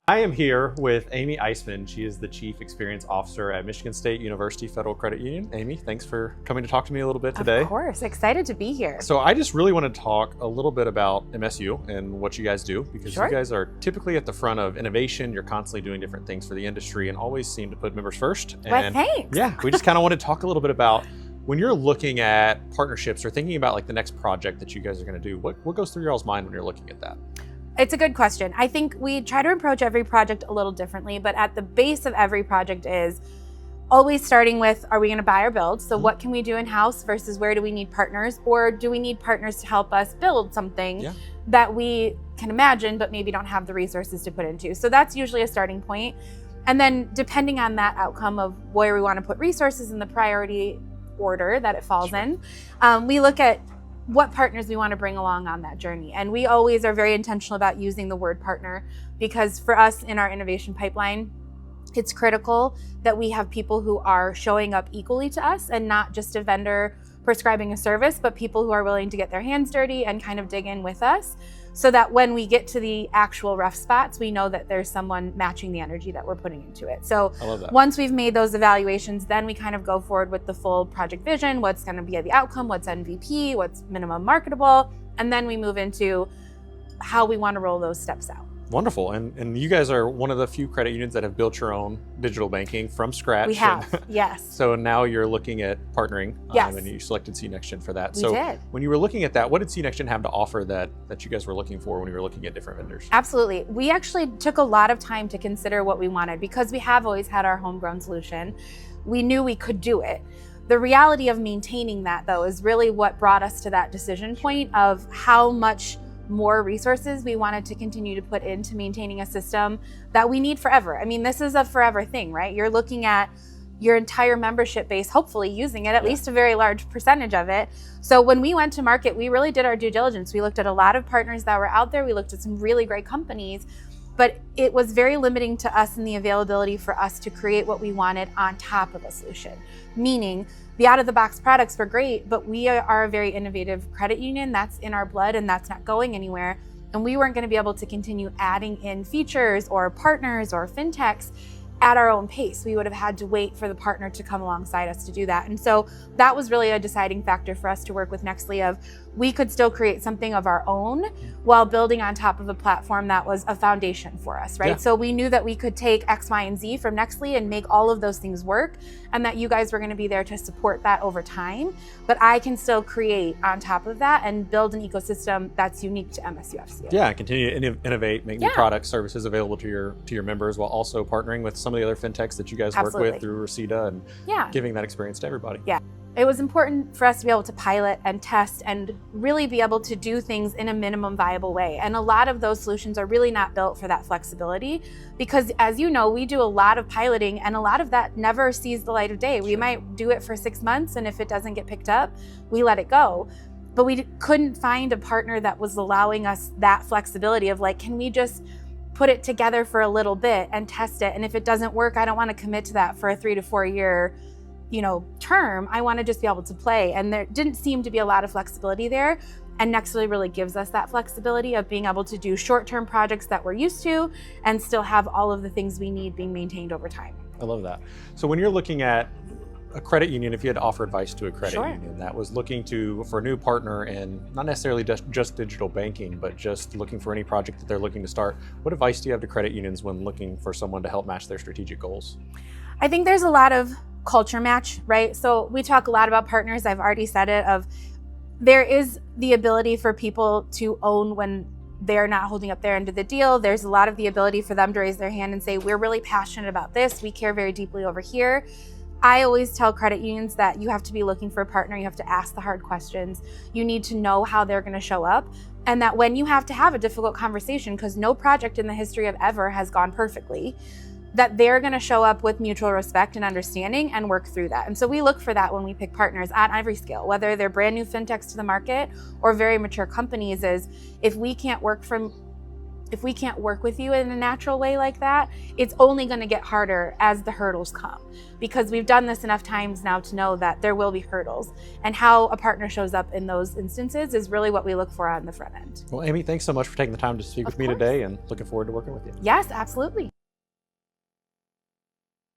I am here with Amy Iceman. She is the Chief Experience Officer at Michigan State University Federal Credit Union. Amy, thanks for coming to talk to me a little bit today. Of course, excited to be here. So I just really want to talk a little bit about MSU and what you guys do, because you guys are typically at the front of innovation. You're constantly doing different things for the industry and always seem to put members first. Well, thanks. Yeah, we just kind of want to talk a little bit about when you're looking at partnerships or thinking about like the next project that you guys are going to do, what goes through y'all's mind when you're looking at that? It's a good question. I think we try to approach every project a little differently, but at the base of every project is always starting with, are we going to buy or build? So what can we do in-house versus where do we need partners? Or do we need partners to help us build something that we can imagine, but maybe don't have the resources to put into? So that's usually a starting point. And then depending on that outcome of where we want to put resources in the priority order that it falls in, we look at what partners we want to bring along on that journey. And we always are very intentional about using the word partner, because for us in our innovation pipeline, it's critical that we have people who are showing up equally to us and not just a vendor prescribing a service, but people who are willing to get their hands dirty and kind of dig in with us, so that when we get to the actual rough spots, we know that there's someone matching the energy that we're putting into it. So once we've made those evaluations, then we kind of go forward with the full project vision, what's going to be the outcome, what's MVP, what's minimum marketable, and then we move into how we want to roll those steps out. Wonderful. And you guys are one of the few credit unions that have built your own digital banking from scratch. We have, yes. So now you're looking at partnering, and you selected CNextGen for that. We did. When you were looking at that, what did CNextGen have to offer that you guys were looking for when you were looking at different vendors? Absolutely. We actually took a lot of time to consider what we wanted, because we have always had our homegrown solution. We knew we could do it. The reality of maintaining that, though, is really what brought us to that decision point of how much more resources we wanted to continue to put into maintaining a system that we need forever. I mean, this is a forever thing, right? You're looking at your entire membership base, hopefully using it, at least a very large percentage of it. So when we went to market, we really did our due diligence. We looked at a lot of partners that were out there. We looked at some really great companies, but it was very limiting to us in the availability for us to create what we wanted on top of a solution. Meaning, the out-of-the-box products were great, but we are a very innovative credit union. That's in our blood and that's not going anywhere. And we weren't going to be able to continue adding in features or partners or fintechs at our own pace. We would have had to wait for the partner to come alongside us to do that. And so that was really a deciding factor for us to work with Nextly of we could still create something of our own while building on top of a platform that was a foundation for us, right? So we knew that we could take X, Y, and Z from Nextly and make all of those things work, and that you guys were going to be there to support that over time. But I can still create on top of that and build an ecosystem that's unique to MSUFCU. Yeah, continue to innovate, make new products, services available to your members, while also partnering with some of the other fintechs that you guys work with through Reseda and giving that experience to everybody. Yeah. It was important for us to be able to pilot and test and really be able to do things in a minimum viable way. And a lot of those solutions are really not built for that flexibility, because as you know, we do a lot of piloting and a lot of that never sees the light of day. We might do it for 6 months, and if it doesn't get picked up, we let it go. But we couldn't find a partner that was allowing us that flexibility of like, can we just put it together for a little bit and test it? And if it doesn't work, I don't want to commit to that for a 3 to 4 year term. I want to just be able to play. And there didn't seem to be a lot of flexibility there. And Nextly really gives us that flexibility of being able to do short-term projects that we're used to and still have all of the things we need being maintained over time. I love that. So when you're looking at a credit union, if you had to offer advice to a credit union that was looking for a new partner in not necessarily just digital banking, but just looking for any project that they're looking to start, what advice do you have to credit unions when looking for someone to help match their strategic goals? I think there's a lot of culture match, right? So we talk a lot about partners. I've already said it, of there is the ability for people to own when they're not holding up their end of the deal. There's a lot of the ability for them to raise their hand and say, we're really passionate about this. We care very deeply over here. I always tell credit unions that you have to be looking for a partner. You have to ask the hard questions. You need to know how they're going to show up. And that when you have to have a difficult conversation, because no project in the history of ever has gone perfectly, that they're going to show up with mutual respect and understanding and work through that. And so we look for that when we pick partners at every scale, whether they're brand new fintechs to the market or very mature companies, is if we can't work from If we can't work with you in a natural way like that, it's only going to get harder as the hurdles come, because we've done this enough times now to know that there will be hurdles, and how a partner shows up in those instances is really what we look for on the front end. Well, Amy, thanks so much for taking the time to speak with me today, and looking forward to working with you. Yes, absolutely.